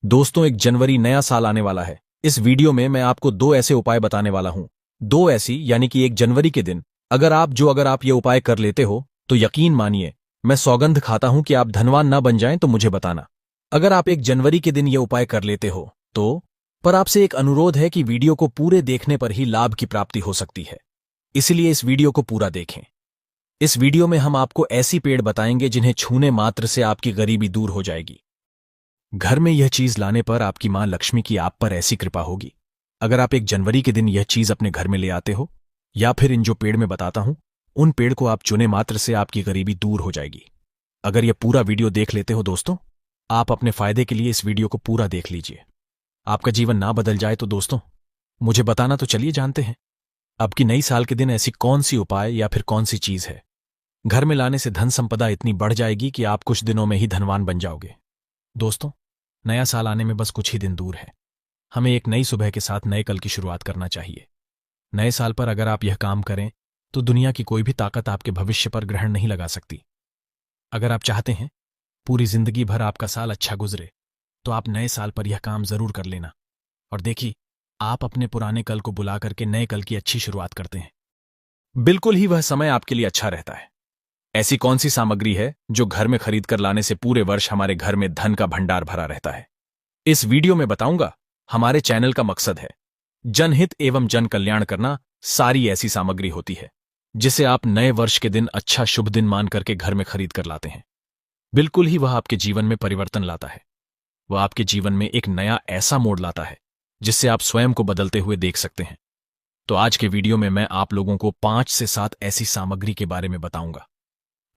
दोस्तों, 1 जनवरी नया साल आने वाला है। इस वीडियो में मैं आपको दो ऐसे उपाय बताने वाला हूं। दो ऐसी यानी कि 1 जनवरी के दिन अगर आप ये उपाय कर लेते हो तो यकीन मानिए, मैं सौगंध खाता हूं कि आप धनवान ना बन जाएं तो मुझे बताना। अगर आप 1 जनवरी के दिन ये उपाय कर लेते हो तो पर आपसे एक अनुरोध है कि वीडियो को पूरे देखने पर ही लाभ की प्राप्ति हो सकती है, इसलिए इस वीडियो को पूरा देखें। इस वीडियो में हम आपको ऐसी पेड़ बताएंगे जिन्हें छूने मात्र से आपकी गरीबी दूर हो जाएगी। घर में यह चीज लाने पर आपकी मां लक्ष्मी की आप पर ऐसी कृपा होगी। अगर आप 1 जनवरी के दिन यह चीज अपने घर में ले आते हो या फिर इन जो पेड़ में बताता हूं उन पेड़ को आप चुने मात्र से आपकी गरीबी दूर हो जाएगी। अगर यह पूरा वीडियो देख लेते हो दोस्तों, आप अपने फायदे के लिए इस वीडियो को पूरा देख लीजिए। आपका जीवन ना बदल जाए तो दोस्तों मुझे बताना, तो चलिए जानते हैं अब की नई साल के दिन ऐसी कौन सी उपाय या फिर कौन सी चीज है घर में लाने से धन संपदा इतनी बढ़ जाएगी कि आप कुछ दिनों में ही धनवान बन जाओगे। दोस्तों, नया साल आने में बस कुछ ही दिन दूर है। हमें एक नई सुबह के साथ नए कल की शुरुआत करना चाहिए। नए साल पर अगर आप यह काम करें तो दुनिया की कोई भी ताकत आपके भविष्य पर ग्रहण नहीं लगा सकती। अगर आप चाहते हैं पूरी जिंदगी भर आपका साल अच्छा गुजरे तो आप नए साल पर यह काम जरूर कर लेना और देखिए, आप अपने पुराने कल को बुला करके नए कल की अच्छी शुरुआत करते हैं। बिल्कुल ही वह समय आपके लिए अच्छा रहता है। ऐसी कौन सी सामग्री है जो घर में खरीद कर लाने से पूरे वर्ष हमारे घर में धन का भंडार भरा रहता है? इस वीडियो में बताऊंगा। हमारे चैनल का मकसद है जनहित एवं जन कल्याण करना। सारी ऐसी सामग्री होती है जिसे आप नए वर्ष के दिन अच्छा शुभ दिन मान करके घर में खरीद कर लाते हैं। बिल्कुल ही वह आपके जीवन में परिवर्तन लाता है। वह आपके जीवन में एक नया ऐसा मोड़ लाता है जिससे आप स्वयं को बदलते हुए देख सकते हैं। तो आज के वीडियो में मैं आप लोगों को 5 से 7 ऐसी सामग्री के बारे में बताऊंगा।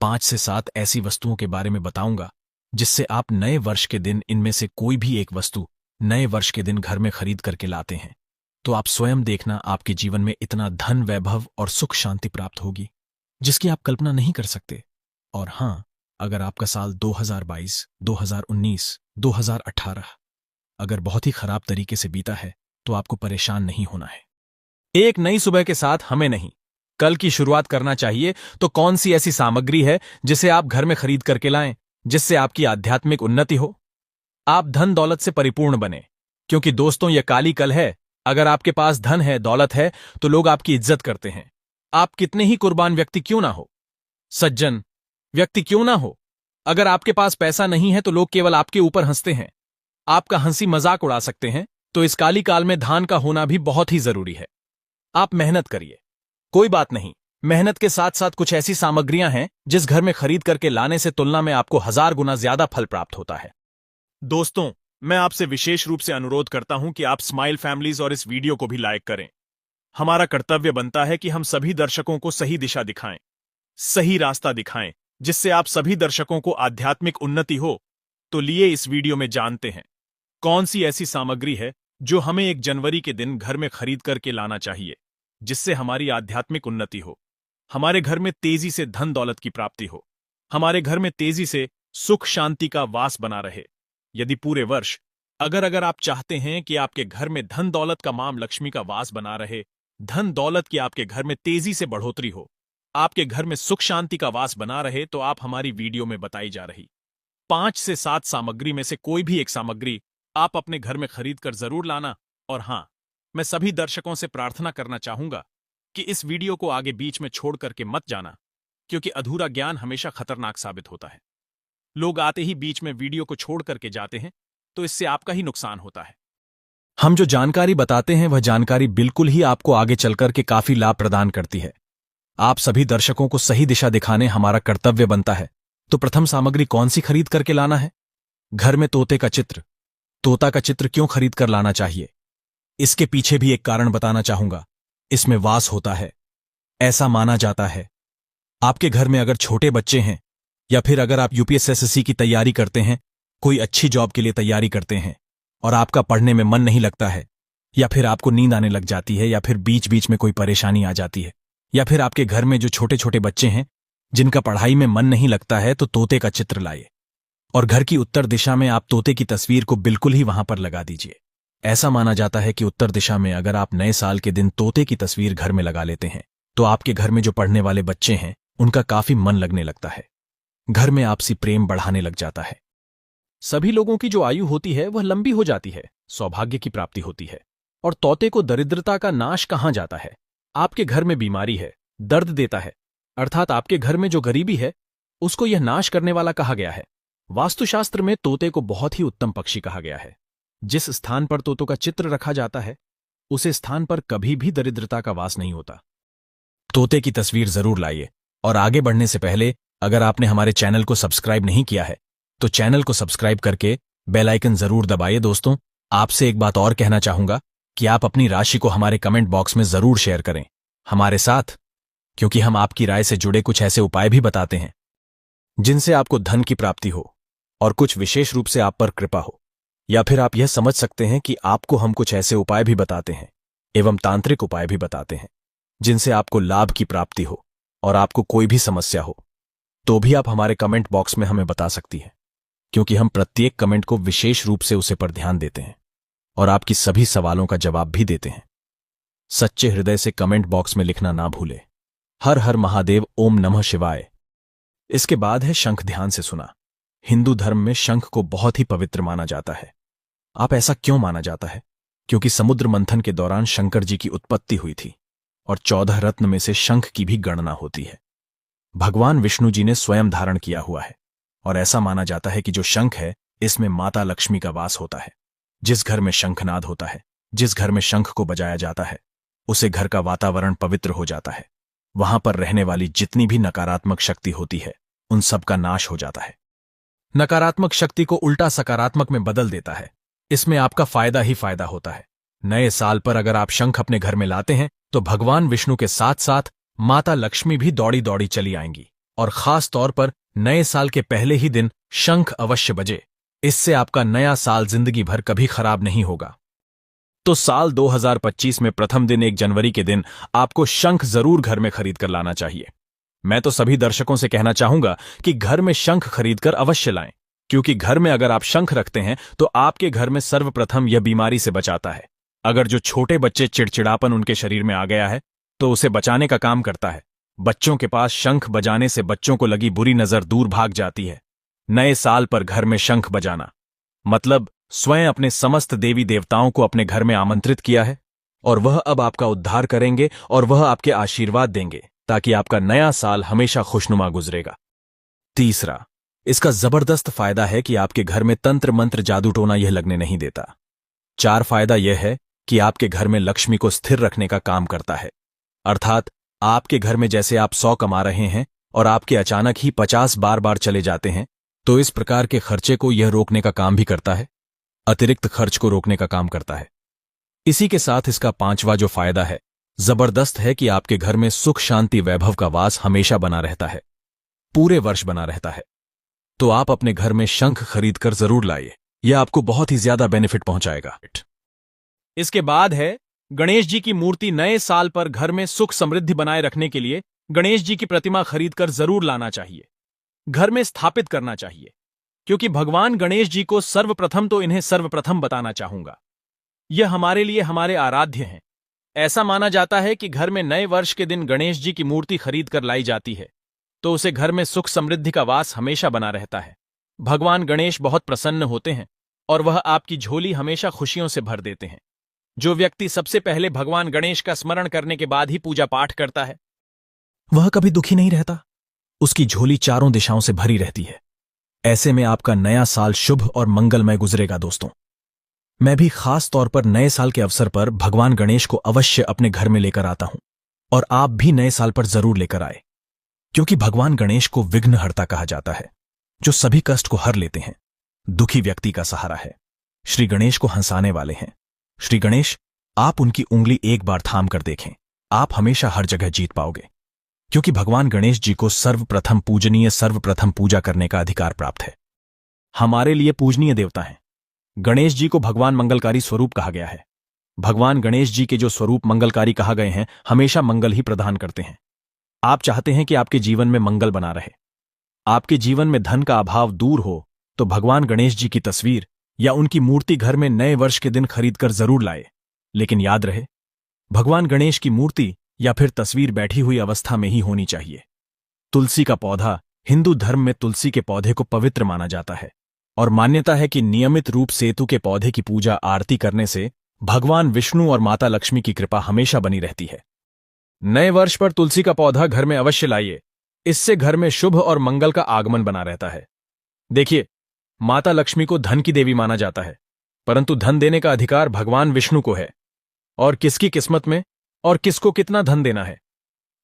5 से 7 ऐसी वस्तुओं के बारे में बताऊंगा जिससे आप नए वर्ष के दिन इनमें से कोई भी एक वस्तु नए वर्ष के दिन घर में खरीद करके लाते हैं तो आप स्वयं देखना, आपके जीवन में इतना धन, वैभव और सुख शांति प्राप्त होगी जिसकी आप कल्पना नहीं कर सकते। और हां, अगर आपका साल 2022, 2019, 2018 अगर बहुत ही खराब तरीके से बीता है तो आपको परेशान नहीं होना है। एक नई सुबह के साथ हमें नहीं, कल की शुरुआत करना चाहिए। तो कौन सी ऐसी सामग्री है जिसे आप घर में खरीद करके लाएं जिससे आपकी आध्यात्मिक उन्नति हो, आप धन दौलत से परिपूर्ण बने? क्योंकि दोस्तों, यह काली कल है। अगर आपके पास धन है, दौलत है तो लोग आपकी इज्जत करते हैं। आप कितने ही कुर्बान व्यक्ति क्यों ना हो, सज्जन व्यक्ति क्यों ना हो, अगर आपके पास पैसा नहीं है तो लोग केवल आपके ऊपर हंसते हैं, आपका हंसी मजाक उड़ा सकते हैं। तो इस काली काल में दान का होना भी बहुत ही जरूरी है। आप मेहनत करिए, कोई बात नहीं। मेहनत के साथ साथ कुछ ऐसी सामग्रियां हैं जिस घर में खरीद करके लाने से तुलना में आपको 1000 गुना ज्यादा फल प्राप्त होता है। दोस्तों, मैं आपसे विशेष रूप से अनुरोध करता हूं कि आप स्माइल फैमिलीज और इस वीडियो को भी लाइक करें। हमारा कर्तव्य बनता है कि हम सभी दर्शकों को सही दिशा दिखाएं, सही रास्ता दिखाएं, जिससे आप सभी दर्शकों को आध्यात्मिक उन्नति हो। तो लिए इस वीडियो में जानते हैं कौन सी ऐसी सामग्री है जो हमें 1 जनवरी के दिन घर में खरीद करके लाना चाहिए जिससे हमारी आध्यात्मिक उन्नति हो, हमारे घर में तेजी से धन दौलत की प्राप्ति हो, हमारे घर में तेजी से सुख शांति का वास बना रहे। यदि पूरे वर्ष अगर आप चाहते हैं कि आपके घर में धन दौलत का मां लक्ष्मी का वास बना रहे, धन दौलत की आपके घर में तेजी से बढ़ोतरी हो, आपके घर में सुख शांति का वास बना रहे, तो आप हमारी वीडियो में बताई जा रही 5 से 7 सामग्री में से कोई भी एक सामग्री आप अपने घर में खरीद कर जरूर लाना। और हां, मैं सभी दर्शकों से प्रार्थना करना चाहूंगा कि इस वीडियो को आगे बीच में छोड़ करके मत जाना, क्योंकि अधूरा ज्ञान हमेशा खतरनाक साबित होता है। लोग आते ही बीच में वीडियो को छोड़ करके जाते हैं तो इससे आपका ही नुकसान होता है। हम जो जानकारी बताते हैं वह जानकारी बिल्कुल ही आपको आगे चलकर के काफी लाभ प्रदान करती है। आप सभी दर्शकों को सही दिशा दिखाने हमारा कर्तव्य बनता है। तो प्रथम सामग्री कौन सी खरीद करके लाना है? घर में तोते का चित्र। तोता का चित्र क्यों खरीद कर लाना चाहिए, इसके पीछे भी एक कारण बताना चाहूंगा। इसमें वास होता है। ऐसा माना जाता है आपके घर में अगर छोटे बच्चे हैं या फिर अगर आप यूपीएससी की तैयारी करते हैं, कोई अच्छी जॉब के लिए तैयारी करते हैं और आपका पढ़ने में मन नहीं लगता है, या फिर आपको नींद आने लग जाती है, या फिर बीच बीच में कोई परेशानी आ जाती है, या फिर आपके घर में जो छोटे छोटे बच्चे हैं जिनका पढ़ाई में मन नहीं लगता है, तो तोते का चित्र लाइए और घर की उत्तर दिशा में आप तोते की तस्वीर को बिल्कुल ही वहां पर लगा दीजिए। ऐसा माना जाता है कि उत्तर दिशा में अगर आप नए साल के दिन तोते की तस्वीर घर में लगा लेते हैं तो आपके घर में जो पढ़ने वाले बच्चे हैं उनका काफी मन लगने लगता है, घर में आपसी प्रेम बढ़ाने लग जाता है। सभी लोगों की जो आयु होती है वह लंबी हो जाती है, सौभाग्य की प्राप्ति होती है। और तोते को दरिद्रता का नाश कहाँ जाता है? आपके घर में बीमारी है, दर्द देता है, अर्थात आपके घर में जो गरीबी है उसको यह नाश करने वाला कहा गया है। वास्तुशास्त्र में तोते को बहुत ही उत्तम पक्षी कहा गया है। जिस स्थान पर तोतों का चित्र रखा जाता है उसे स्थान पर कभी भी दरिद्रता का वास नहीं होता। तोते की तस्वीर जरूर लाइए। और आगे बढ़ने से पहले अगर आपने हमारे चैनल को सब्सक्राइब नहीं किया है तो चैनल को सब्सक्राइब करके बेल आइकन जरूर दबाइए। दोस्तों, आपसे एक बात और कहना चाहूंगा कि आप अपनी राशि को हमारे कमेंट बॉक्स में जरूर शेयर करें हमारे साथ, क्योंकि हम आपकी राय से जुड़े कुछ ऐसे उपाय भी बताते हैं जिनसे आपको धन की प्राप्ति हो और कुछ विशेष रूप से आप पर कृपा हो। या फिर आप यह समझ सकते हैं कि आपको हम कुछ ऐसे उपाय भी बताते हैं एवं तांत्रिक उपाय भी बताते हैं जिनसे आपको लाभ की प्राप्ति हो और आपको कोई भी समस्या हो तो भी आप हमारे कमेंट बॉक्स में हमें बता सकती हैं, क्योंकि हम प्रत्येक कमेंट को विशेष रूप से उसे पर ध्यान देते हैं और आपकी सभी सवालों का जवाब भी देते हैं। सच्चे हृदय से कमेंट बॉक्स में लिखना ना भूले। हर हर महादेव, ओम नमः शिवाय। इसके बाद है शंख। ध्यान से सुना। हिंदू धर्म में शंख को बहुत ही पवित्र माना जाता है। आप ऐसा क्यों माना जाता है? क्योंकि समुद्र मंथन के दौरान शंकर जी की उत्पत्ति हुई थी और 14 रत्न में से शंख की भी गणना होती है। भगवान विष्णु जी ने स्वयं धारण किया हुआ है और ऐसा माना जाता है कि जो शंख है इसमें माता लक्ष्मी का वास होता है। जिस घर में शंखनाद होता है, जिस घर में शंख को बजाया जाता है, उसे घर का वातावरण पवित्र हो जाता है। वहां पर रहने वाली जितनी भी नकारात्मक शक्ति होती है उन सब का नाश हो जाता है। नकारात्मक शक्ति को उल्टा सकारात्मक में बदल देता है। इसमें आपका फायदा ही फायदा होता है। नए साल पर अगर आप शंख अपने घर में लाते हैं तो भगवान विष्णु के साथ साथ माता लक्ष्मी भी दौड़ी दौड़ी चली आएंगी। और खास तौर पर नए साल के पहले ही दिन शंख अवश्य बजे। इससे आपका नया साल जिंदगी भर कभी खराब नहीं होगा। तो साल 2025 में प्रथम दिन 1 जनवरी के दिन आपको शंख जरूर घर में खरीद कर लाना चाहिए। मैं तो सभी दर्शकों से कहना चाहूंगा कि घर में शंख खरीदकर अवश्य लाएं, क्योंकि घर में अगर आप शंख रखते हैं तो आपके घर में सर्वप्रथम यह बीमारी से बचाता है। अगर जो छोटे बच्चे चिड़चिड़ापन उनके शरीर में आ गया है तो उसे बचाने का काम करता है। बच्चों के पास शंख बजाने से बच्चों को लगी बुरी नजर दूर भाग जाती है। नए साल पर घर में शंख बजाना मतलब स्वयं अपने समस्त देवी देवताओं को अपने घर में आमंत्रित किया है और वह अब आपका उद्धार करेंगे और वह आपके आशीर्वाद देंगे ताकि आपका नया साल हमेशा खुशनुमा गुजरेगा। तीसरा, इसका जबरदस्त फायदा है कि आपके घर में तंत्र मंत्र जादू टोना यह लगने नहीं देता। 4 फायदा यह है कि आपके घर में लक्ष्मी को स्थिर रखने का काम करता है। अर्थात आपके घर में जैसे आप 100 कमा रहे हैं और आपके अचानक ही 50 बार बार चले जाते हैं, तो इस प्रकार के खर्चे को यह रोकने का काम भी करता है, अतिरिक्त खर्च को रोकने का काम करता है। इसी के साथ इसका 5वां जो फायदा है जबरदस्त है कि आपके घर में सुख शांति वैभव का वास हमेशा बना रहता है, पूरे वर्ष बना रहता है। तो आप अपने घर में शंख खरीद कर जरूर लाइए, यह आपको बहुत ही ज्यादा बेनिफिट पहुंचाएगा। इसके बाद है गणेश जी की मूर्ति। नए साल पर घर में सुख समृद्धि बनाए रखने के लिए गणेश जी की प्रतिमा खरीदकर जरूर लाना चाहिए, घर में स्थापित करना चाहिए, क्योंकि भगवान गणेश जी को सर्वप्रथम तो इन्हें सर्वप्रथम बताना चाहूंगा। यह हमारे लिए हमारे आराध्य हैं। ऐसा माना जाता है कि घर में नए वर्ष के दिन गणेश जी की मूर्ति खरीद कर लाई जाती है तो उसे घर में सुख समृद्धि का वास हमेशा बना रहता है। भगवान गणेश बहुत प्रसन्न होते हैं और वह आपकी झोली हमेशा खुशियों से भर देते हैं। जो व्यक्ति सबसे पहले भगवान गणेश का स्मरण करने के बाद ही पूजा पाठ करता है वह कभी दुखी नहीं रहता, उसकी झोली चारों दिशाओं से भरी रहती है। ऐसे में आपका नया साल शुभ और मंगलमय गुजरेगा। दोस्तों, मैं भी खास तौर पर नए साल के अवसर पर भगवान गणेश को अवश्य अपने घर में लेकर आता हूं और आप भी नए साल पर जरूर लेकर आए, क्योंकि भगवान गणेश को विघ्नहर्ता कहा जाता है, जो सभी कष्ट को हर लेते हैं, दुखी व्यक्ति का सहारा है, श्री गणेश को हंसाने वाले हैं। श्री गणेश, आप उनकी उंगली एक बार थाम कर देखें, आप हमेशा हर जगह जीत पाओगे, क्योंकि भगवान गणेश जी को सर्वप्रथम पूजनीय, सर्वप्रथम पूजा करने का अधिकार प्राप्त है। हमारे लिए पूजनीय देवता हैं। गणेश जी को भगवान मंगलकारी स्वरूप कहा गया है। भगवान गणेश जी के जो स्वरूप मंगलकारी कहा गए हैं हमेशा मंगल ही प्रदान करते हैं। आप चाहते हैं कि आपके जीवन में मंगल बना रहे, आपके जीवन में धन का अभाव दूर हो, तो भगवान गणेश जी की तस्वीर या उनकी मूर्ति घर में नए वर्ष के दिन खरीदकर जरूर लाए। लेकिन याद रहे, भगवान गणेश की मूर्ति या फिर तस्वीर बैठी हुई अवस्था में ही होनी चाहिए। तुलसी का पौधा, हिंदू धर्म में तुलसी के पौधे को पवित्र माना जाता है। और मान्यता है कि नियमित रूप सेतु के पौधे की पूजा आरती करने से भगवान विष्णु और माता लक्ष्मी की कृपा हमेशा बनी रहती है। नए वर्ष पर तुलसी का पौधा घर में अवश्य लाइए। इससे घर में शुभ और मंगल का आगमन बना रहता है। देखिए, माता लक्ष्मी को धन की देवी माना जाता है, परंतु धन देने का अधिकार भगवान विष्णु को है। और किसकी किस्मत में और किसको कितना धन देना है,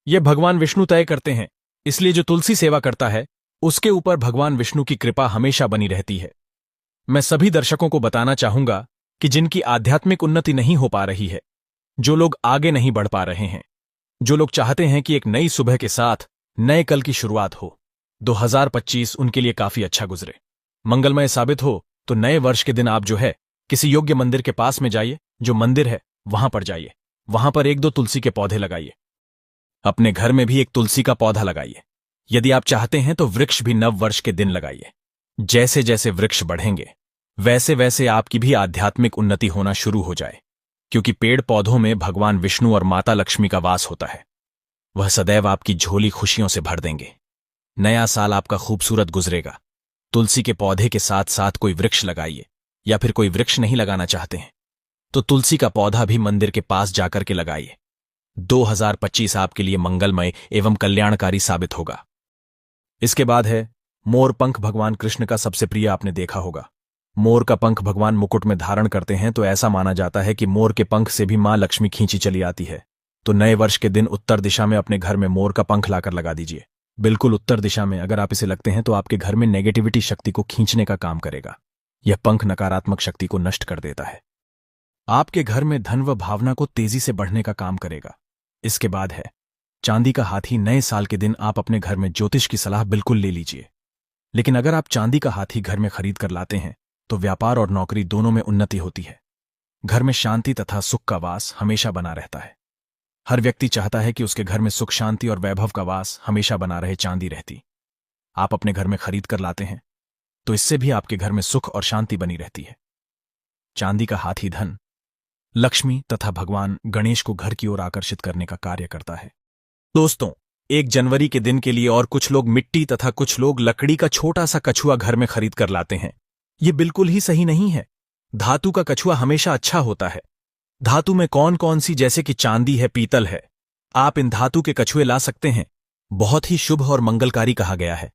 यह भगवान विष्णु तय करते हैं। इसलिए जो तुलसी सेवा करता है, उसके ऊपर भगवान विष्णु की कृपा हमेशा बनी रहती है। मैं सभी दर्शकों को बताना चाहूंगा कि जिनकी आध्यात्मिक उन्नति नहीं हो पा रही है, जो लोग आगे नहीं बढ़ पा रहे हैं, जो लोग चाहते हैं कि एक नई सुबह के साथ नए कल की शुरुआत हो, 2025 उनके लिए काफी अच्छा गुजरे, मंगलमय साबित हो, तो नए वर्ष के दिन आप जो है किसी योग्य मंदिर के पास में जाइए। जो मंदिर है वहां पर जाइए, वहां पर 1-2 तुलसी के पौधे लगाइए। अपने घर में भी एक तुलसी का पौधा लगाइए। यदि आप चाहते हैं तो वृक्ष भी नव वर्ष के दिन लगाइए। जैसे जैसे वृक्ष बढ़ेंगे, वैसे वैसे आपकी भी आध्यात्मिक उन्नति होना शुरू हो जाए, क्योंकि पेड़ पौधों में भगवान विष्णु और माता लक्ष्मी का वास होता है। वह सदैव आपकी झोली खुशियों से भर देंगे। नया साल आपका खूबसूरत गुजरेगा। तुलसी के पौधे के साथ साथ कोई वृक्ष लगाइए, या फिर कोई वृक्ष नहीं लगाना चाहते हैं तो तुलसी का पौधा भी मंदिर के पास जाकर के लगाइए। 2025 आपके लिए मंगलमय एवं कल्याणकारी साबित होगा। इसके बाद है मोर पंख। भगवान कृष्ण का सबसे प्रिय आपने देखा होगा। मोर का पंख भगवान मुकुट में धारण करते हैं, तो ऐसा माना जाता है कि मोर के पंख से भी मां लक्ष्मी खींची चली आती है। तो नए वर्ष के दिन उत्तर दिशा में अपने घर में मोर का पंख लाकर लगा दीजिए। बिल्कुल उत्तर दिशा में अगर आप इसे लगते हैं तो आपके घर में नेगेटिविटी शक्ति को खींचने का काम करेगा। यह पंख नकारात्मक शक्ति को नष्ट कर देता है। आपके घर में धन व भावना को तेजी से बढ़ने का काम करेगा। इसके बाद है चांदी का हाथी। नए साल के दिन आप अपने घर में ज्योतिष की सलाह बिल्कुल ले लीजिए, लेकिन अगर आप चांदी का हाथी घर में खरीद कर लाते हैं तो व्यापार और नौकरी दोनों में उन्नति होती है। घर में शांति तथा सुख का वास हमेशा बना रहता है। हर व्यक्ति चाहता है कि उसके घर में सुख शांति और वैभव का वास हमेशा बना रहे, चांदी रहती। आप अपने घर में खरीद कर लाते हैं तो इससे भी आपके घर में सुख और शांति बनी रहती है। चांदी का हाथी धन, लक्ष्मी तथा भगवान गणेश को घर की ओर आकर्षित करने का कार्य करता है। दोस्तों, 1 जनवरी के दिन के लिए और कुछ लोग मिट्टी तथा कुछ लोग लकड़ी का छोटा सा कछुआ घर में खरीद कर लाते हैं। ये बिल्कुल ही सही नहीं है। धातु का कछुआ हमेशा अच्छा होता है। धातु में कौन कौन सी, जैसे कि चांदी है, पीतल है, आप इन धातु के कछुए ला सकते हैं। बहुत ही शुभ और मंगलकारी कहा गया है।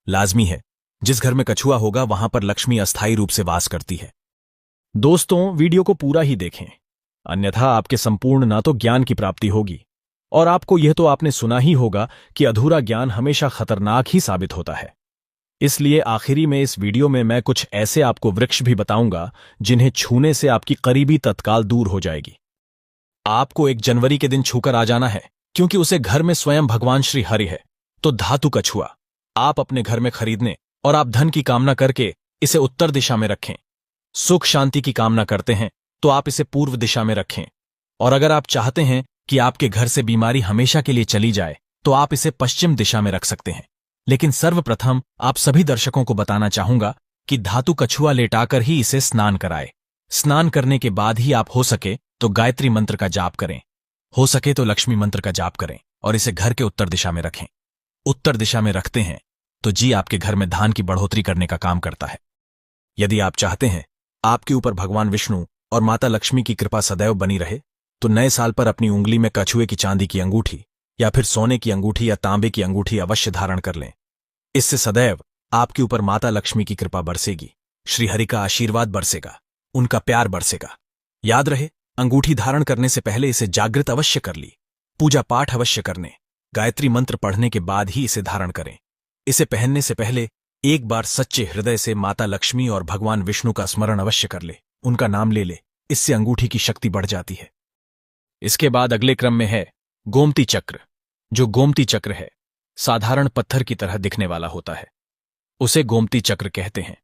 लाजमी है, जिस घर में कछुआ होगा वहां पर लक्ष्मी अस्थायी रूप से वास करती है। दोस्तों, वीडियो को पूरा ही देखें, अन्यथा आपके संपूर्ण ना तो ज्ञान की प्राप्ति होगी, और आपको यह तो आपने सुना ही होगा कि अधूरा ज्ञान हमेशा खतरनाक ही साबित होता है। इसलिए आखिरी में इस वीडियो में मैं कुछ ऐसे आपको वृक्ष भी बताऊंगा जिन्हें छूने से आपकी करीबी तत्काल दूर हो जाएगी। आपको 1 जनवरी के दिन छूकर आ जाना है, क्योंकि उसे घर में स्वयं भगवान श्री हरि है। तो धातु कछुआ आप अपने घर में खरीदने और आप धन की कामना करके इसे उत्तर दिशा में रखें। सुख शांति की कामना करते हैं तो आप इसे पूर्व दिशा में रखें। और अगर आप चाहते हैं कि आपके घर से बीमारी हमेशा के लिए चली जाए तो आप इसे पश्चिम दिशा में रख सकते हैं। लेकिन सर्वप्रथम आप सभी दर्शकों को बताना चाहूंगा कि धातु कछुआ लेटाकर ही इसे स्नान कराए। स्नान करने के बाद ही आप हो सके तो गायत्री मंत्र का जाप करें, हो सके तो लक्ष्मी मंत्र का जाप करें और इसे घर के उत्तर दिशा में रखें। उत्तर दिशा में रखते हैं तो जी आपके घर में धान की बढ़ोतरी करने का काम करता है। यदि आप चाहते हैं आपके ऊपर भगवान विष्णु और माता लक्ष्मी की कृपा सदैव बनी रहे, तो नए साल पर अपनी उंगली में कछुए की चांदी की अंगूठी या फिर सोने की अंगूठी या तांबे की अंगूठी अवश्य धारण कर लें। इससे सदैव आपके ऊपर माता लक्ष्मी की कृपा बरसेगी, श्रीहरि का आशीर्वाद बरसेगा, उनका प्यार बरसेगा। याद रहे, अंगूठी धारण करने से पहले इसे जागृत अवश्य कर ली, पूजा पाठ अवश्य करने, गायत्री मंत्र पढ़ने के बाद ही इसे धारण करें। इसे पहनने से पहले एक बार सच्चे हृदय से माता लक्ष्मी और भगवान विष्णु का स्मरण अवश्य कर ले, उनका नाम ले ले। इससे अंगूठी की शक्ति बढ़ जाती है। इसके बाद अगले क्रम में है गोमती चक्र। जो गोमती चक्र है, साधारण पत्थर की तरह दिखने वाला होता है, उसे गोमती चक्र कहते हैं।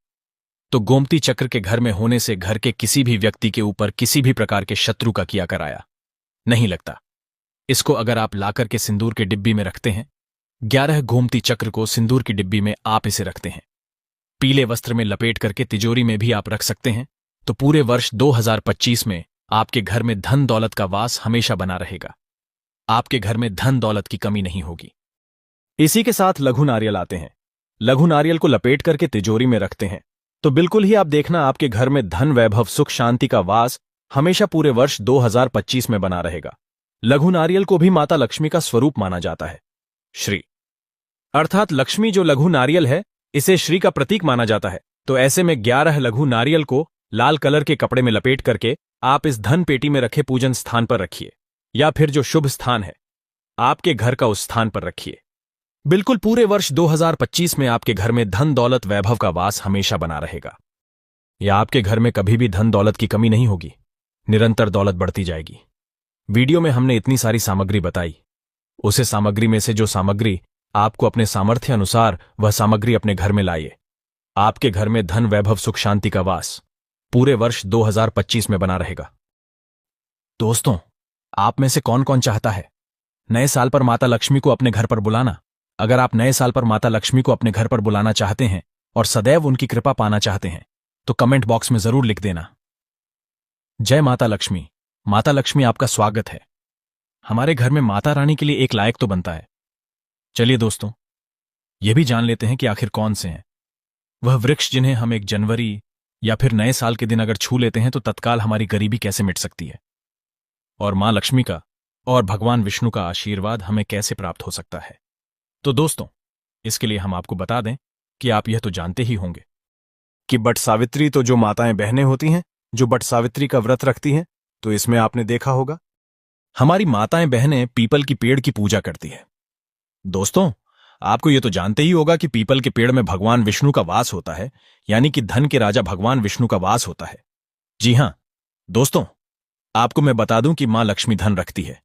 तो गोमती चक्र के घर में होने से घर के किसी भी व्यक्ति के ऊपर किसी भी प्रकार के शत्रु का किया कराया नहीं लगता। इसको अगर आप लाकर के सिंदूर के डिब्बी में रखते हैं, 11 गोमती चक्र को सिंदूर की डिब्बी में आप इसे रखते हैं, पीले वस्त्र में लपेट करके तिजोरी में भी आप रख सकते हैं, तो पूरे वर्ष 2025 में आपके घर में धन दौलत का वास हमेशा बना रहेगा। आपके घर में धन दौलत की कमी नहीं होगी। इसी के साथ लघु नारियल आते हैं। लघु नारियल को लपेट करके तिजोरी में रखते हैं, तो बिल्कुल ही आप देखना आपके घर में धन वैभव सुख शांति का वास हमेशा पूरे वर्ष 2025 में बना रहेगा। लघु नारियल को भी माता लक्ष्मी का स्वरूप माना जाता है। श्री अर्थात लक्ष्मी जो लघु नारियल है, इसे श्री का प्रतीक माना जाता है। तो ऐसे में 11 लघु नारियल को लाल कलर के कपड़े में लपेट करके आप इस धन पेटी में रखे पूजन स्थान पर रखिए, या फिर जो शुभ स्थान है आपके घर का उस स्थान पर रखिए। बिल्कुल पूरे वर्ष 2025 में आपके घर में धन दौलत वैभव का वास हमेशा बना रहेगा, या आपके घर में कभी भी धन दौलत की कमी नहीं होगी, निरंतर दौलत बढ़ती जाएगी। वीडियो में हमने इतनी सारी सामग्री बताई, उसे सामग्री में से जो सामग्री आपको अपने सामर्थ्य अनुसार वह सामग्री अपने घर में लाइए। आपके घर में धन वैभव सुख शांति का वास पूरे वर्ष 2025 में बना रहेगा। दोस्तों, आप में से कौन कौन चाहता है नए साल पर माता लक्ष्मी को अपने घर पर बुलाना? अगर आप नए साल पर माता लक्ष्मी को अपने घर पर बुलाना चाहते हैं और सदैव उनकी कृपा पाना चाहते हैं तो कमेंट बॉक्स में जरूर लिख देना। जय माता लक्ष्मी। माता लक्ष्मी आपका स्वागत है। हमारे घर में माता रानी के लिए एक लायक तो बनता है। चलिए दोस्तों, यह भी जान लेते हैं कि आखिर कौन से हैं वह वृक्ष जिन्हें हम 1 जनवरी या फिर नए साल के दिन अगर छू लेते हैं तो तत्काल हमारी गरीबी कैसे मिट सकती है, और मां लक्ष्मी का और भगवान विष्णु का आशीर्वाद हमें कैसे प्राप्त हो सकता है। तो दोस्तों, इसके लिए हम आपको बता दें कि आप यह तो जानते ही होंगे कि बट सावित्री तो जो माताएं बहनें होती हैं जो बट सावित्री का व्रत रखती हैं, तो इसमें आपने देखा होगा हमारी माताएं बहनें पीपल की पेड़ की पूजा करती है। दोस्तों, आपको यह तो जानते ही होगा कि पीपल के पेड़ में भगवान विष्णु का वास होता है, यानी कि धन के राजा भगवान विष्णु का वास होता है। जी हां दोस्तों, आपको मैं बता दूं कि मां लक्ष्मी धन रखती है,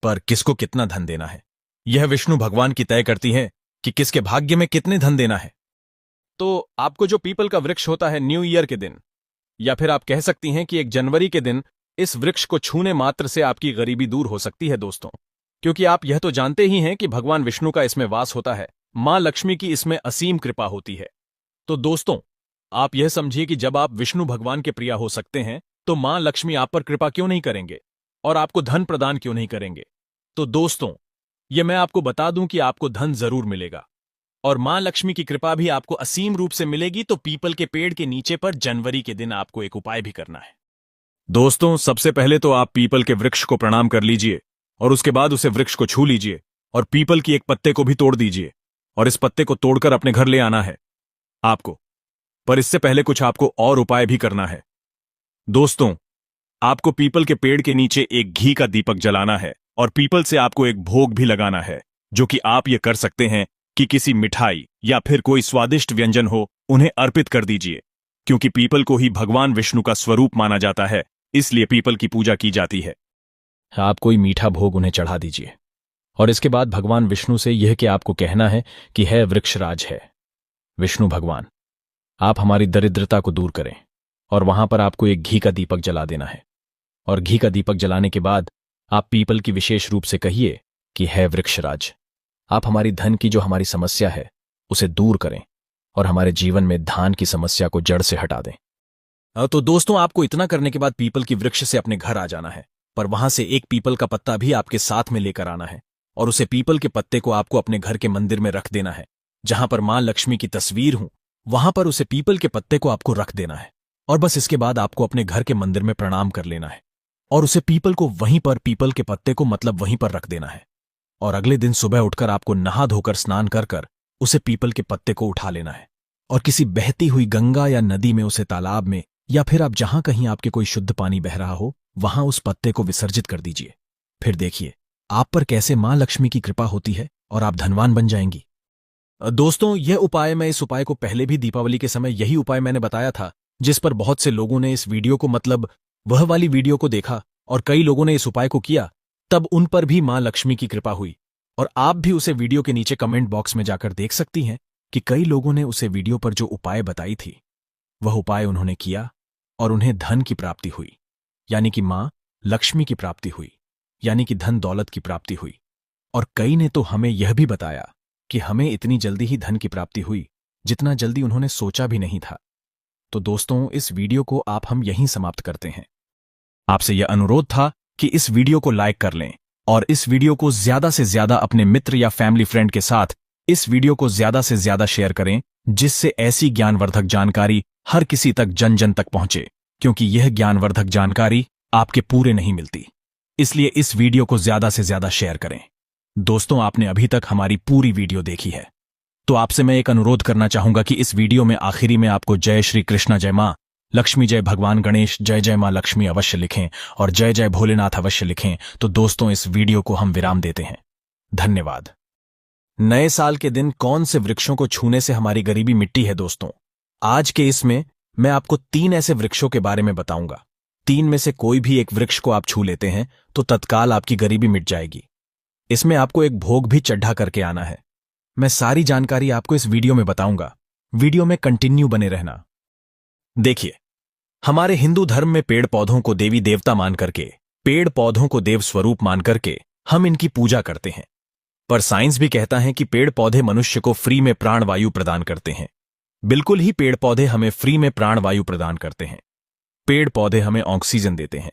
पर किसको कितना धन देना है यह विष्णु भगवान की तय करती है कि किसके भाग्य में कितने धन देना है। तो आपको जो पीपल का वृक्ष होता है न्यू ईयर के दिन, या फिर आप कह सकती हैं कि 1 जनवरी के दिन इस वृक्ष को छूने मात्र से आपकी गरीबी दूर हो सकती है दोस्तों, क्योंकि आप यह तो जानते ही हैं कि भगवान विष्णु का इसमें वास होता है, मां लक्ष्मी की इसमें असीम कृपा होती है। तो दोस्तों, आप यह समझिए कि जब आप विष्णु भगवान के प्रिया हो सकते हैं तो मां लक्ष्मी आप पर कृपा क्यों नहीं करेंगे और आपको धन प्रदान क्यों नहीं करेंगे। तो दोस्तों, यह मैं आपको बता दूं कि आपको धन जरूर मिलेगा और मां लक्ष्मी की कृपा भी आपको असीम रूप से मिलेगी। तो पीपल के पेड़ के नीचे पर जनवरी के दिन आपको एक उपाय भी करना है। दोस्तों, सबसे पहले तो आप पीपल के वृक्ष को प्रणाम कर लीजिए और उसके बाद उसे वृक्ष को छू लीजिए और पीपल की एक पत्ते को भी तोड़ दीजिए और इस पत्ते को तोड़कर अपने घर ले आना है आपको। पर इससे पहले कुछ आपको और उपाय भी करना है। दोस्तों, आपको पीपल के पेड़ के नीचे एक घी का दीपक जलाना है और पीपल से आपको एक भोग भी लगाना है, जो कि आप ये कर सकते हैं कि किसी मिठाई या फिर कोई स्वादिष्ट व्यंजन हो उन्हें अर्पित कर दीजिए, क्योंकि पीपल को ही भगवान विष्णु का स्वरूप माना जाता है, इसलिए पीपल की पूजा की जाती है। आप कोई मीठा भोग उन्हें चढ़ा दीजिए और इसके बाद भगवान विष्णु से यह कि आपको कहना है कि है वृक्षराज है विष्णु भगवान, आप हमारी दरिद्रता को दूर करें, और वहां पर आपको एक घी का दीपक जला देना है। और घी का दीपक जलाने के बाद आप पीपल की विशेष रूप से कहिए कि है वृक्षराज, आप हमारी धन की जो हमारी समस्या है उसे दूर करें और हमारे जीवन में धान की समस्या को जड़ से हटा दें। तो दोस्तों, आपको इतना करने के बाद पीपल की वृक्ष से अपने घर आ जाना है, पर वहां से एक पीपल का पत्ता भी आपके साथ में लेकर आना है और उसे पीपल के पत्ते को आपको अपने घर के मंदिर में रख देना है। जहां पर मां लक्ष्मी की तस्वीर हो वहां पर उसे पीपल के पत्ते को आपको रख देना है और बस इसके बाद आपको अपने घर के मंदिर में प्रणाम कर लेना है और उसे पीपल को वहीं पर पीपल के पत्ते को मतलब वहीं पर रख देना है। और अगले दिन सुबह उठकर आपको नहा धोकर स्नान कर कर उसे पीपल के पत्ते को उठा लेना है और किसी बहती हुई गंगा या नदी में, उसे तालाब में, या फिर आप जहां कहीं आपके कोई शुद्ध पानी बह रहा हो वहां उस पत्ते को विसर्जित कर दीजिए। फिर देखिए आप पर कैसे मां लक्ष्मी की कृपा होती है और आप धनवान बन जाएंगी। दोस्तों, यह उपाय, मैं इस उपाय को पहले भी दीपावली के समय यही उपाय मैंने बताया था, जिस पर बहुत से लोगों ने इस वीडियो को मतलब वह वाली वीडियो को देखा और कई लोगों ने इस उपाय को किया, तब उन पर भी मां लक्ष्मी की कृपा हुई। और आप भी उसे वीडियो के नीचे कमेंट बॉक्स में जाकर देख सकती हैं कि कई लोगों ने उसे वीडियो पर जो उपाय बताई थी वह उपाय उन्होंने किया और उन्हें धन की प्राप्ति हुई, यानी कि मां लक्ष्मी की प्राप्ति हुई, यानी कि धन दौलत की प्राप्ति हुई। और कई ने तो हमें यह भी बताया कि हमें इतनी जल्दी ही धन की प्राप्ति हुई जितना जल्दी उन्होंने सोचा भी नहीं था। तो दोस्तों, इस वीडियो को आप हम यहीं समाप्त करते हैं। आपसे यह अनुरोध था कि इस वीडियो को लाइक कर लें और इस वीडियो को ज्यादा से ज्यादा अपने मित्र या फैमिली फ्रेंड के साथ इस वीडियो को ज्यादा से ज्यादा शेयर करें, जिससे ऐसी ज्ञानवर्धक जानकारी हर किसी तक, जन जन तक पहुंचे, क्योंकि यह ज्ञानवर्धक जानकारी आपके पूरे नहीं मिलती। इसलिए इस वीडियो को ज्यादा से ज्यादा शेयर करें। दोस्तों, आपने अभी तक हमारी पूरी वीडियो देखी है, तो आपसे मैं एक अनुरोध करना चाहूंगा कि इस वीडियो में आखिरी में आपको जय श्री कृष्णा, जय मां लक्ष्मी, जय भगवान गणेश, जय जय मां लक्ष्मी अवश्य लिखें और जय जय भोलेनाथ अवश्य लिखें। तो दोस्तों, इस वीडियो को हम विराम देते हैं। धन्यवाद। नए साल के दिन कौन से वृक्षों को छूने से हमारी गरीबी मिटती है? दोस्तों, आज के इसमें मैं आपको 3 ऐसे वृक्षों के बारे में बताऊंगा। 3 में से कोई भी एक वृक्ष को आप छू लेते हैं तो तत्काल आपकी गरीबी मिट जाएगी। इसमें आपको एक भोग भी चढ़ा करके आना है। मैं सारी जानकारी आपको इस वीडियो में बताऊंगा। वीडियो में कंटिन्यू बने रहना। देखिए, हमारे हिंदू धर्म में पेड़ पौधों को देवी देवता मान करके, पेड़ पौधों को देव स्वरूप मान करके हम इनकी पूजा करते हैं। पर साइंस भी कहता है कि पेड़ पौधे मनुष्य को फ्री में प्राणवायु प्रदान करते हैं। बिल्कुल ही पेड़ पौधे हमें फ्री में प्राणवायु प्रदान करते हैं। पेड़ पौधे हमें ऑक्सीजन देते हैं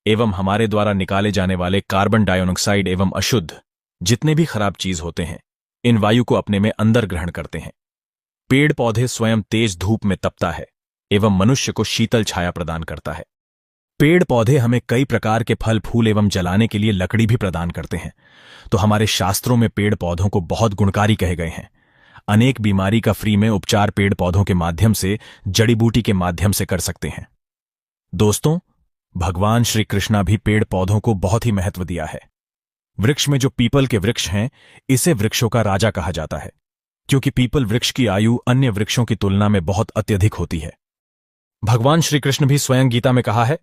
एवं हमारे द्वारा निकाले जाने वाले कार्बन डाइऑक्साइड एवं अशुद्ध जितने भी खराब चीज होते हैं, इन वायु को अपने में अंदर ग्रहण करते हैं। पेड़ पौधे स्वयं तेज धूप में तपता है एवं मनुष्य को शीतल छाया प्रदान करता है। पेड़ पौधे हमें कई प्रकार के फल फूल एवं जलाने के लिए लकड़ी भी प्रदान करते हैं। तो हमारे शास्त्रों में पेड़ पौधों को बहुत गुणकारी कहे गए हैं। अनेक बीमारी का फ्री में उपचार पेड़ पौधों के माध्यम से, जड़ी बूटी के माध्यम से कर सकते हैं। दोस्तों, भगवान श्री कृष्णा भी पेड़ पौधों को बहुत ही महत्व दिया है। वृक्ष में जो पीपल के वृक्ष हैं, इसे वृक्षों का राजा कहा जाता है, क्योंकि पीपल वृक्ष की आयु अन्य वृक्षों की तुलना में बहुत अत्यधिक होती है। भगवान श्री कृष्ण भी स्वयं गीता में कहा है,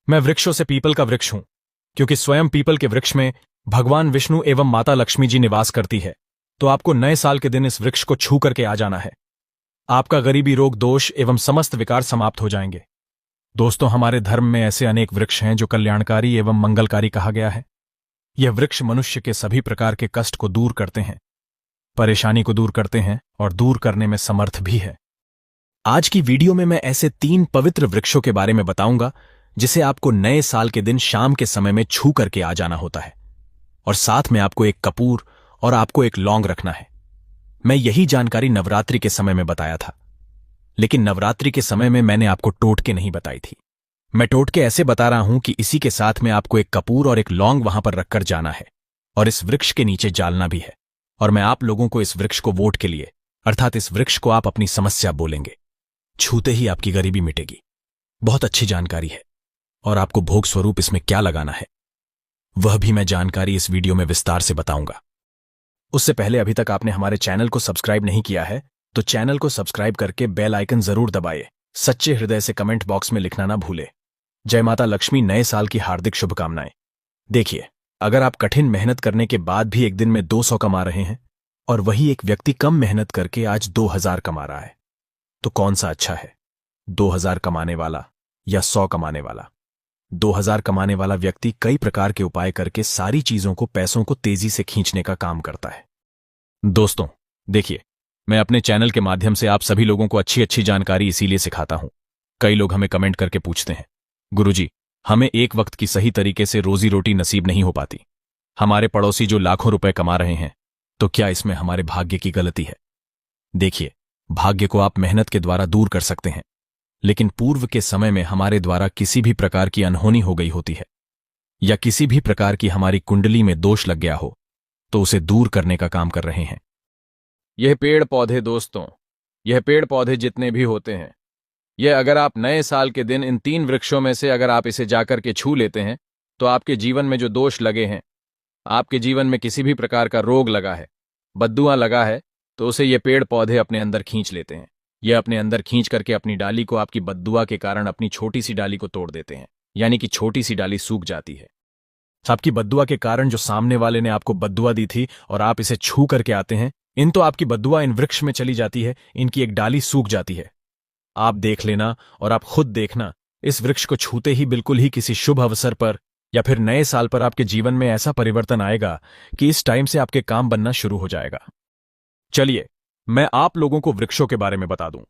मैं वृक्षों से पीपल का वृक्ष हूं, क्योंकि स्वयं पीपल के वृक्ष में भगवान विष्णु एवं माता लक्ष्मी जी निवास करती है। तो आपको नए साल के दिन इस वृक्ष को छू करके आ जाना है। आपका गरीबी, रोग, दोष एवं समस्त विकार समाप्त हो जाएंगे। दोस्तों, हमारे धर्म में ऐसे अनेक वृक्ष हैं जो कल्याणकारी एवं मंगलकारी कहा गया है। यह वृक्ष मनुष्य के सभी प्रकार के कष्ट को दूर करते हैं, परेशानी को दूर करते हैं और दूर करने में समर्थ भी है। आज की वीडियो में मैं ऐसे 3 पवित्र वृक्षों के बारे में बताऊंगा जिसे आपको नए साल के दिन शाम के समय में छू करके आ जाना होता है। और साथ में आपको एक कपूर और आपको एक लौंग रखना है। मैं यही जानकारी नवरात्रि के समय में बताया था, लेकिन नवरात्रि के समय में मैंने आपको टोटके नहीं बताई थी। मैं टोटके ऐसे बता रहा हूं कि इसी के साथ में आपको एक कपूर और एक लौंग वहां पर रखकर जाना है और इस वृक्ष के नीचे जालना भी है। और मैं आप लोगों को इस वृक्ष को वोट के लिए, अर्थात इस वृक्ष को आप अपनी समस्या बोलेंगे, छूते ही आपकी गरीबी मिटेगी। बहुत अच्छी जानकारी है और आपको भोग स्वरूप इसमें क्या लगाना है वह भी मैं जानकारी इस वीडियो में विस्तार से बताऊंगा। उससे पहले अभी तक आपने हमारे चैनल को सब्सक्राइब नहीं किया है तो चैनल को सब्सक्राइब करके बेल आइकन जरूर दबाइए। सच्चे हृदय से कमेंट बॉक्स में लिखना ना भूले। जय माता लक्ष्मी, नए साल की हार्दिक शुभकामनाएं। देखिए, अगर आप कठिन मेहनत करने के बाद भी एक दिन में 200 कमा रहे हैं और वही एक व्यक्ति कम मेहनत करके आज 2000 कमा रहा है, तो कौन सा अच्छा है, 2000 कमाने वाला या 100 कमाने वाला? 2000 कमाने वाला व्यक्ति कई प्रकार के उपाय करके सारी चीजों को, पैसों को तेजी से खींचने का काम करता है। दोस्तों, देखिए, मैं अपने चैनल के माध्यम से आप सभी लोगों को अच्छी अच्छी जानकारी इसीलिए सिखाता हूं। कई लोग हमें कमेंट करके पूछते हैं, गुरुजी, हमें एक वक्त की सही तरीके से रोजी रोटी नसीब नहीं हो पाती। हमारे पड़ोसी जो लाखों रुपए कमा रहे हैं, तो क्या इसमें हमारे भाग्य की गलती है? देखिए, भाग्य को आप मेहनत के द्वारा दूर कर सकते हैं, लेकिन पूर्व के समय में हमारे द्वारा किसी भी प्रकार की अनहोनी हो गई होती है या किसी भी प्रकार की हमारी कुंडली में दोष लग गया हो, तो उसे दूर करने का काम कर रहे हैं यह पेड़ पौधे। दोस्तों, यह पेड़ पौधे जितने भी होते हैं, यह अगर आप नए साल के दिन इन 3 वृक्षों में से अगर आप इसे जाकर के छू लेते हैं, तो आपके जीवन में जो दोष लगे हैं, आपके जीवन में किसी भी प्रकार का रोग लगा है, बद्दुआ लगा है, तो उसे ये पेड़ पौधे अपने अंदर खींच लेते हैं। यह अपने अंदर खींच करके अपनी डाली को, आपकी बद्दुआ के कारण अपनी छोटी सी डाली को तोड़ देते हैं, यानी कि छोटी सी डाली सूख जाती है। आपकी बद्दुआ के कारण जो सामने वाले ने आपको बद्दुआ दी थी और आप इसे छू करके आते हैं, तो आपकी बद्दुआ इन वृक्ष में चली जाती है, इनकी एक डाली सूख जाती है। आप देख लेना और आप खुद देखना, इस वृक्ष को छूते ही बिल्कुल ही किसी शुभ अवसर पर या फिर नए साल पर आपके जीवन में ऐसा परिवर्तन आएगा कि इस टाइम से आपके काम बनना शुरू हो जाएगा। चलिए, मैं आप लोगों को वृक्षों के बारे में बता दूं।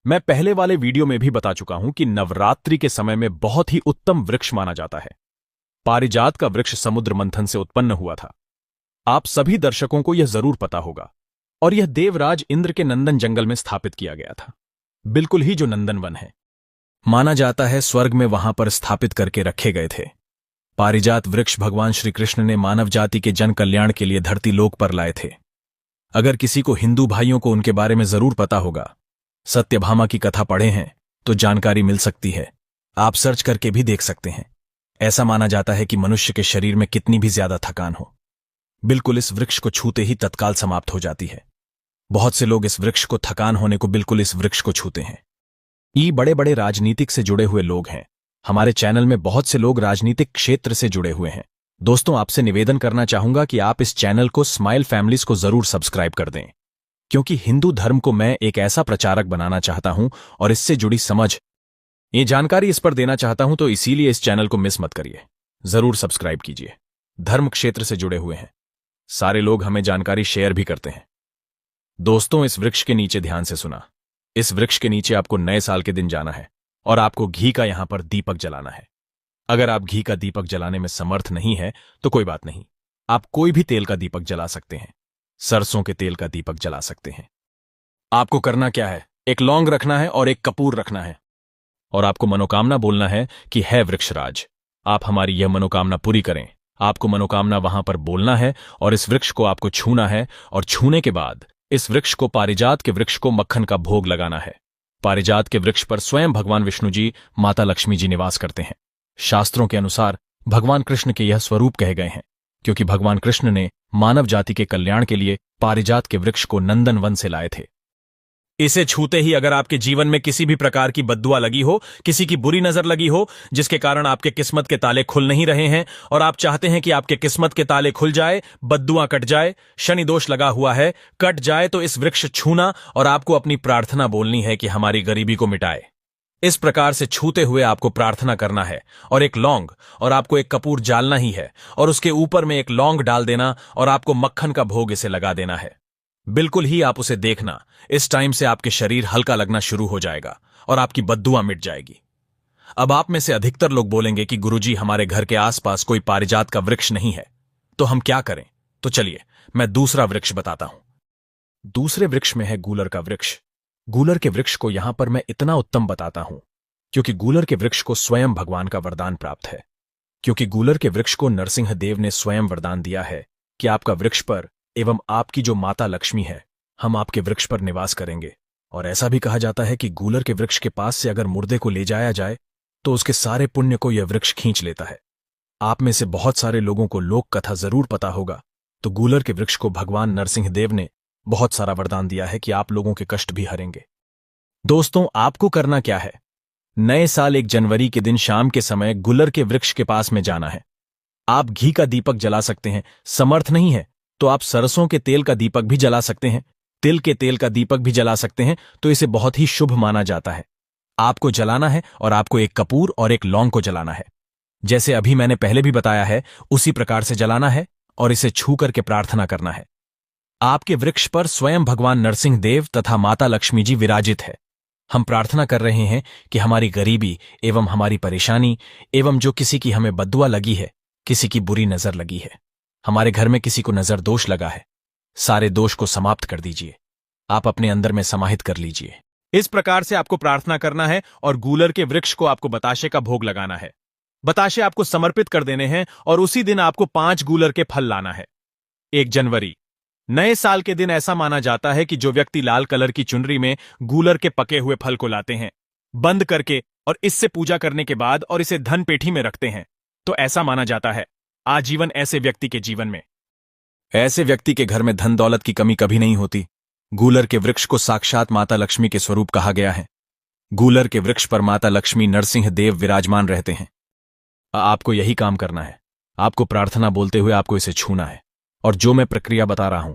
मैं पहले वाले वीडियो में भी बता चुका हूं कि नवरात्रि के समय में बहुत ही उत्तम वृक्ष माना जाता है। पारिजात का वृक्ष समुद्र मंथन से उत्पन्न हुआ था। आप सभी दर्शकों को यह जरूर पता होगा और यह देवराज इंद्र के नंदन जंगल में स्थापित किया गया था। बिल्कुल ही जो नंदनवन है। माना जाता है स्वर्ग में वहां पर स्थापित करके रखे गए थे। पारिजात वृक्ष भगवान श्री कृष्ण ने मानव जाति के जन कल्याण के लिए धरती लोक पर लाए थे। अगर किसी को हिंदू भाइयों को उनके बारे में जरूर पता होगा, सत्यभामा की कथा पढ़े हैं तो जानकारी मिल सकती है। आप सर्च करके भी देख सकते हैं। ऐसा माना जाता है कि मनुष्य के शरीर में कितनी भी ज्यादा थकान हो, बिल्कुल इस वृक्ष को छूते ही तत्काल समाप्त हो जाती है। बहुत से लोग इस वृक्ष को थकान होने को बिल्कुल इस वृक्ष को छूते हैं। बड़े बड़े राजनीतिक से जुड़े हुए लोग हैं। हमारे चैनल में बहुत से लोग राजनीतिक क्षेत्र से जुड़े हुए हैं। दोस्तों, आपसे निवेदन करना चाहूंगा कि आप इस चैनल को स्माइल फैमिलीज को जरूर सब्सक्राइब कर दें, क्योंकि हिंदू धर्म को मैं एक ऐसा प्रचारक बनाना चाहता हूं और इससे जुड़ी समझ, ये जानकारी इस पर देना चाहता हूं, तो इसीलिए इस चैनल को मिस मत करिए, जरूर सब्सक्राइब कीजिए। धर्म क्षेत्र से जुड़े हुए हैं सारे लोग हमें जानकारी शेयर भी करते हैं। दोस्तों, इस वृक्ष के नीचे ध्यान से सुना। इस वृक्ष के नीचे आपको नए साल के दिन जाना है और आपको घी का यहां पर दीपक जलाना है। अगर आप घी का दीपक जलाने में समर्थ नहीं है तो कोई बात नहीं, आप कोई भी तेल का दीपक जला सकते हैं। सरसों के तेल का दीपक जला सकते हैं। आपको करना क्या है, एक लौंग रखना है और एक कपूर रखना है, और आपको मनोकामना बोलना है कि है वृक्षराज, आप हमारी यह मनोकामना पूरी करें। आपको मनोकामना वहां पर बोलना है और इस वृक्ष को आपको छूना है, और छूने के बाद इस वृक्ष को, पारिजात के वृक्ष को मक्खन का भोग लगाना है। पारिजात के वृक्ष पर स्वयं भगवान विष्णु जी, माता लक्ष्मी जी निवास करते हैं। शास्त्रों के अनुसार भगवान कृष्ण के यह स्वरूप कहे गए हैं, क्योंकि भगवान कृष्ण ने मानव जाति के कल्याण के लिए पारिजात के वृक्ष को नंदनवन से लाए थे। इसे छूते ही अगर आपके जीवन में किसी भी प्रकार की बद्दुआ लगी हो, किसी की बुरी नजर लगी हो, जिसके कारण आपके किस्मत के ताले खुल नहीं रहे हैं और आप चाहते हैं कि आपके किस्मत के ताले खुल जाए, बद्दुआ कट जाए, शनि दोष लगा हुआ है, कट जाए, तो इस वृक्ष छूना और आपको अपनी प्रार्थना बोलनी है कि हमारी गरीबी को मिटाए। इस प्रकार से छूते हुए आपको प्रार्थना करना है, और एक लौंग और आपको एक कपूर जालना ही है, और उसके ऊपर में एक लौंग डाल देना और आपको मक्खन का भोग इसे लगा देना है। बिल्कुल ही आप उसे देखना, इस टाइम से आपके शरीर हल्का लगना शुरू हो जाएगा और आपकी बद्दुआ मिट जाएगी। अब आप में से अधिकतर लोग बोलेंगे कि गुरुजी, हमारे घर के आसपास कोई पारिजात का वृक्ष नहीं है, तो हम क्या करें? तो चलिए मैं दूसरा वृक्ष बताता हूं। दूसरे वृक्ष में है गूलर का वृक्ष। गूलर के वृक्ष को यहां पर मैं इतना उत्तम बताता हूं क्योंकि गूलर के वृक्ष को स्वयं भगवान का वरदान प्राप्त है। क्योंकि गूलर के वृक्ष को नरसिंह देव ने स्वयं वरदान दिया है कि आपका वृक्ष पर एवं आपकी जो माता लक्ष्मी है, हम आपके वृक्ष पर निवास करेंगे। और ऐसा भी कहा जाता है कि गूलर के वृक्ष के पास से अगर मुर्दे को ले जाया जाए तो उसके सारे पुण्य को यह वृक्ष खींच लेता है। आप में से बहुत सारे लोगों को लोक कथा जरूर पता होगा, तो गूलर के वृक्ष को भगवान नरसिंह देव ने बहुत सारा वरदान दिया है कि आप लोगों के कष्ट भी हरेंगे। दोस्तों, आपको करना क्या है, नए साल 1 जनवरी के दिन शाम के समय गूलर के वृक्ष के पास में जाना है। आप घी का दीपक जला सकते हैं, समर्थ नहीं है तो आप सरसों के तेल का दीपक भी जला सकते हैं, तिल के तेल का दीपक भी जला सकते हैं, तो इसे बहुत ही शुभ माना जाता है। आपको जलाना है और आपको एक कपूर और एक लौंग को जलाना है। जैसे अभी मैंने पहले भी बताया है, उसी प्रकार से जलाना है और इसे छू करके प्रार्थना करना है। आपके वृक्ष पर स्वयं भगवान नरसिंह देव तथा माता लक्ष्मी जी विराजित है। हम प्रार्थना कर रहे हैं कि हमारी गरीबी एवं हमारी परेशानी एवं जो किसी की हमें बद्दुआ लगी है, किसी की बुरी नजर लगी है, हमारे घर में किसी को नजर दोष लगा है, सारे दोष को समाप्त कर दीजिए। आप अपने अंदर में समाहित कर लीजिए। इस प्रकार से आपको प्रार्थना करना है और गूलर के वृक्ष को आपको बताशे का भोग लगाना है। बताशे आपको समर्पित कर देने हैं और उसी दिन आपको 5 गूलर के फल लाना है। 1 जनवरी नए साल के दिन ऐसा माना जाता है कि जो व्यक्ति लाल कलर की चुनरी में गूलर के पके हुए फल को लाते हैं, बंद करके और इससे पूजा करने के बाद और इसे धन पेटी में रखते हैं, तो ऐसा माना जाता है आजीवन ऐसे व्यक्ति के जीवन में, ऐसे व्यक्ति के घर में धन दौलत की कमी कभी नहीं होती। गूलर के वृक्ष को साक्षात माता लक्ष्मी के स्वरूप कहा गया है। गूलर के वृक्ष पर माता लक्ष्मी नरसिंह देव विराजमान रहते हैं। आपको यही काम करना है। आपको प्रार्थना बोलते हुए आपको इसे छूना है और जो मैं प्रक्रिया बता रहा हूं,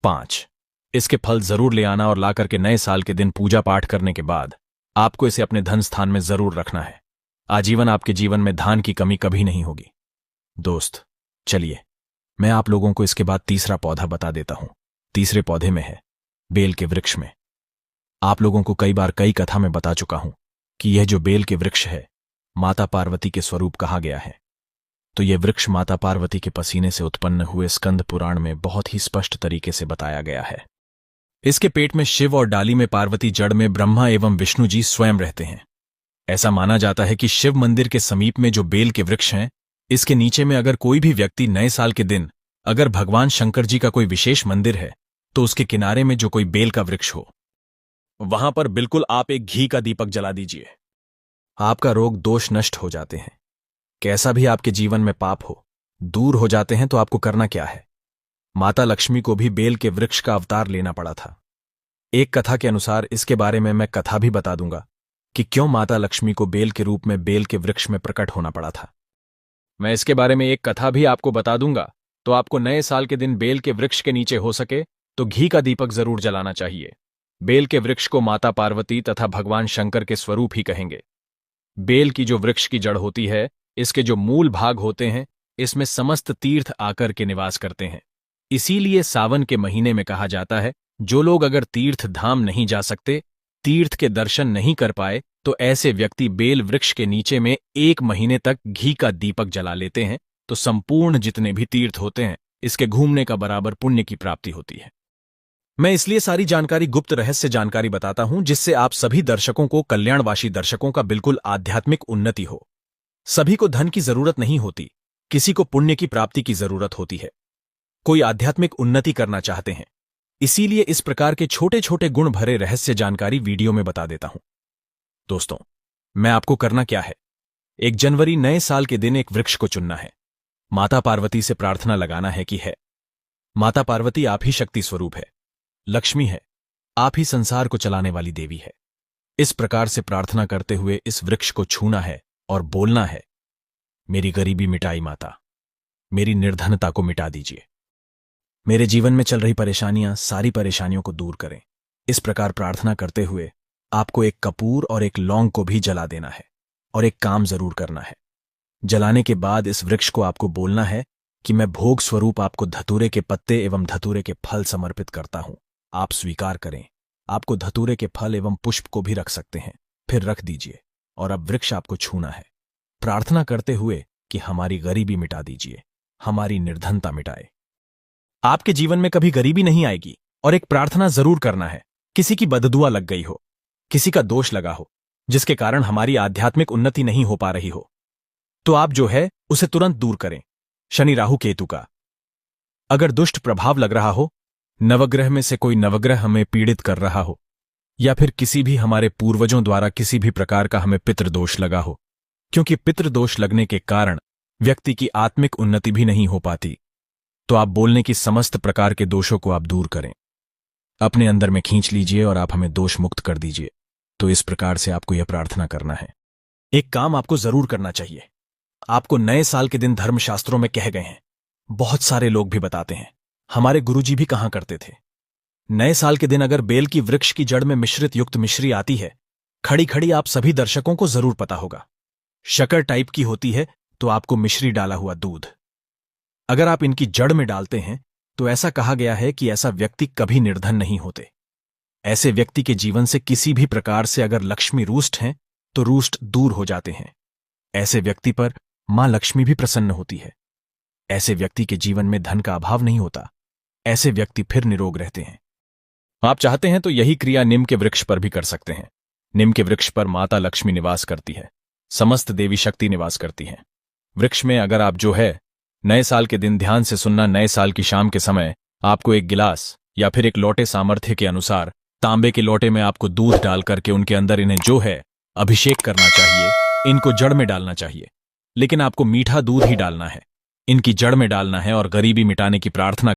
5 इसके फल जरूर ले आना और लाकर के नए साल के दिन पूजा पाठ करने के बाद आपको इसे अपने धन स्थान में जरूर रखना है। आजीवन आपके जीवन में धान की कमी कभी नहीं होगी। दोस्त, चलिए मैं आप लोगों को इसके बाद तीसरा पौधा बता देता हूं। तीसरे पौधे में है बेल के वृक्ष में। आप लोगों को कई बार कई कथा में बता चुका हूं कि यह जो बेल के वृक्ष है, माता पार्वती के स्वरूप कहा गया है। तो यह वृक्ष माता पार्वती के पसीने से उत्पन्न हुए स्कंद पुराण में बहुत ही स्पष्ट तरीके से बताया गया है। इसके पेट में शिव और डाली में पार्वती, जड़ में ब्रह्मा एवं विष्णु जी स्वयं रहते हैं। ऐसा माना जाता है कि शिव मंदिर के समीप में जो बेल के वृक्ष हैं, इसके नीचे में अगर कोई भी व्यक्ति नए साल के दिन अगर भगवान शंकर जी का कोई विशेष मंदिर है तो उसके किनारे में जो कोई बेल का वृक्ष हो, वहां पर बिल्कुल आप एक घी का दीपक जला दीजिए। आपका रोग दोष नष्ट हो जाते हैं। कैसा भी आपके जीवन में पाप हो दूर हो जाते हैं। तो आपको करना क्या है? माता लक्ष्मी को भी बेल के वृक्ष का अवतार लेना पड़ा था। एक कथा के अनुसार इसके बारे में मैं कथा भी बता दूंगा कि क्यों माता लक्ष्मी को बेल के रूप में बेल के वृक्ष में प्रकट होना पड़ा था। मैं इसके बारे में एक कथा भी आपको बता दूंगा। तो आपको नए साल के दिन बेल के वृक्ष के नीचे हो सके तो घी का दीपक जरूर जलाना चाहिए। बेल के वृक्ष को माता पार्वती तथा भगवान शंकर के स्वरूप ही कहेंगे। बेल की जो वृक्ष की जड़ होती है, इसके जो मूल भाग होते हैं, इसमें समस्त तीर्थ आकर के निवास करते हैं। इसीलिए सावन के महीने में कहा जाता है, जो लोग अगर तीर्थ धाम नहीं जा सकते, तीर्थ के दर्शन नहीं कर पाए, तो ऐसे व्यक्ति बेल वृक्ष के नीचे में 1 महीने तक घी का दीपक जला लेते हैं तो संपूर्ण जितने भी तीर्थ होते हैं, इसके घूमने का बराबर पुण्य की प्राप्ति होती है। मैं इसलिए सारी जानकारी गुप्त रहस्य जानकारी बताता हूं, जिससे आप सभी दर्शकों को, कल्याणवासी दर्शकों का बिल्कुल आध्यात्मिक उन्नति हो। सभी को धन की जरूरत नहीं होती, किसी को पुण्य की प्राप्ति की जरूरत होती है। कोई आध्यात्मिक उन्नति करना चाहते हैं, इसीलिए इस प्रकार के छोटे छोटे गुण भरे रहस्य जानकारी वीडियो में बता देता हूं। दोस्तों, मैं आपको करना क्या है? 1 जनवरी नए साल के दिन एक वृक्ष को चुनना है। माता पार्वती से प्रार्थना लगाना है कि है माता पार्वती, आप ही शक्ति स्वरूप है, लक्ष्मी है, आप ही संसार को चलाने वाली देवी है। इस प्रकार से प्रार्थना करते हुए इस वृक्ष को छूना है और बोलना है, मेरी गरीबी मिटाई माता, मेरी निर्धनता को मिटा दीजिए, मेरे जीवन में चल रही परेशानियां, सारी परेशानियों को दूर करें। इस प्रकार प्रार्थना करते हुए आपको एक कपूर और एक लौंग को भी जला देना है और एक काम जरूर करना है। जलाने के बाद इस वृक्ष को आपको बोलना है कि मैं भोग स्वरूप आपको धतूरे के पत्ते एवं धतूरे के फल समर्पित करता हूं, आप स्वीकार करें। आपको धतूरे के फल एवं पुष्प को भी रख सकते हैं, फिर रख दीजिए। और अब वृक्ष आपको छूना है, प्रार्थना करते हुए कि हमारी गरीबी मिटा दीजिए, हमारी निर्धनता मिटाए। आपके जीवन में कभी गरीबी नहीं आएगी। और एक प्रार्थना जरूर करना है, किसी की बददुआ लग गई हो, किसी का दोष लगा हो, जिसके कारण हमारी आध्यात्मिक उन्नति नहीं हो पा रही हो, तो आप जो है उसे तुरंत दूर करें। शनि राहु केतु का अगर दुष्ट प्रभाव लग रहा हो, नवग्रह में से कोई नवग्रह हमें पीड़ित कर रहा हो, या फिर किसी भी हमारे पूर्वजों द्वारा किसी भी प्रकार का हमें पितृदोष लगा हो, क्योंकि पितृदोष लगने के कारण व्यक्ति की आत्मिक उन्नति भी नहीं हो पाती, तो आप बोलने की समस्त प्रकार के दोषों को आप दूर करें, अपने अंदर में खींच लीजिए और आप हमें दोष मुक्त कर दीजिए। तो इस प्रकार से आपको यह प्रार्थना करना है। एक काम आपको जरूर करना चाहिए। आपको नए साल के दिन धर्मशास्त्रों में कहे गए हैं, बहुत सारे लोग भी बताते हैं, हमारे गुरुजी भी कहा करते थे, नए साल के दिन अगर बेल की वृक्ष की जड़ में मिश्रित युक्त मिश्री आती है, खड़ी खड़ी, आप सभी दर्शकों को जरूर पता होगा, शक्कर टाइप की होती है, तो आपको मिश्री डाला हुआ दूध अगर आप इनकी जड़ में डालते हैं, तो ऐसा कहा गया है कि ऐसा व्यक्ति कभी निर्धन नहीं होते। ऐसे व्यक्ति के जीवन से किसी भी प्रकार से अगर लक्ष्मी रुष्ट हैं, तो रुष्ट दूर हो जाते हैं। ऐसे व्यक्ति पर मां लक्ष्मी भी प्रसन्न होती है। ऐसे व्यक्ति के जीवन में धन का अभाव नहीं होता। ऐसे व्यक्ति फिर निरोग रहते हैं। आप चाहते हैं तो यही क्रिया नीम के वृक्ष पर भी कर सकते हैं। नीम के वृक्ष पर माता लक्ष्मी निवास करती है, समस्त देवी शक्ति निवास करती हैं। वृक्ष में अगर आप जो है नए साल के दिन ध्यान से सुनना, नए साल की शाम के समय आपको एक गिलास या फिर एक लोटे सामर्थ्य के अनुसार तांबे के लोटे में आपको दूध डाल करके उनके अंदर इन्हें जो है अभिषेक करना चाहिए। इनको जड़ में डालना चाहिए, लेकिन आपको मीठा दूध ही डालना है, इनकी जड़ में डालना है और गरीबी मिटाने की प्रार्थना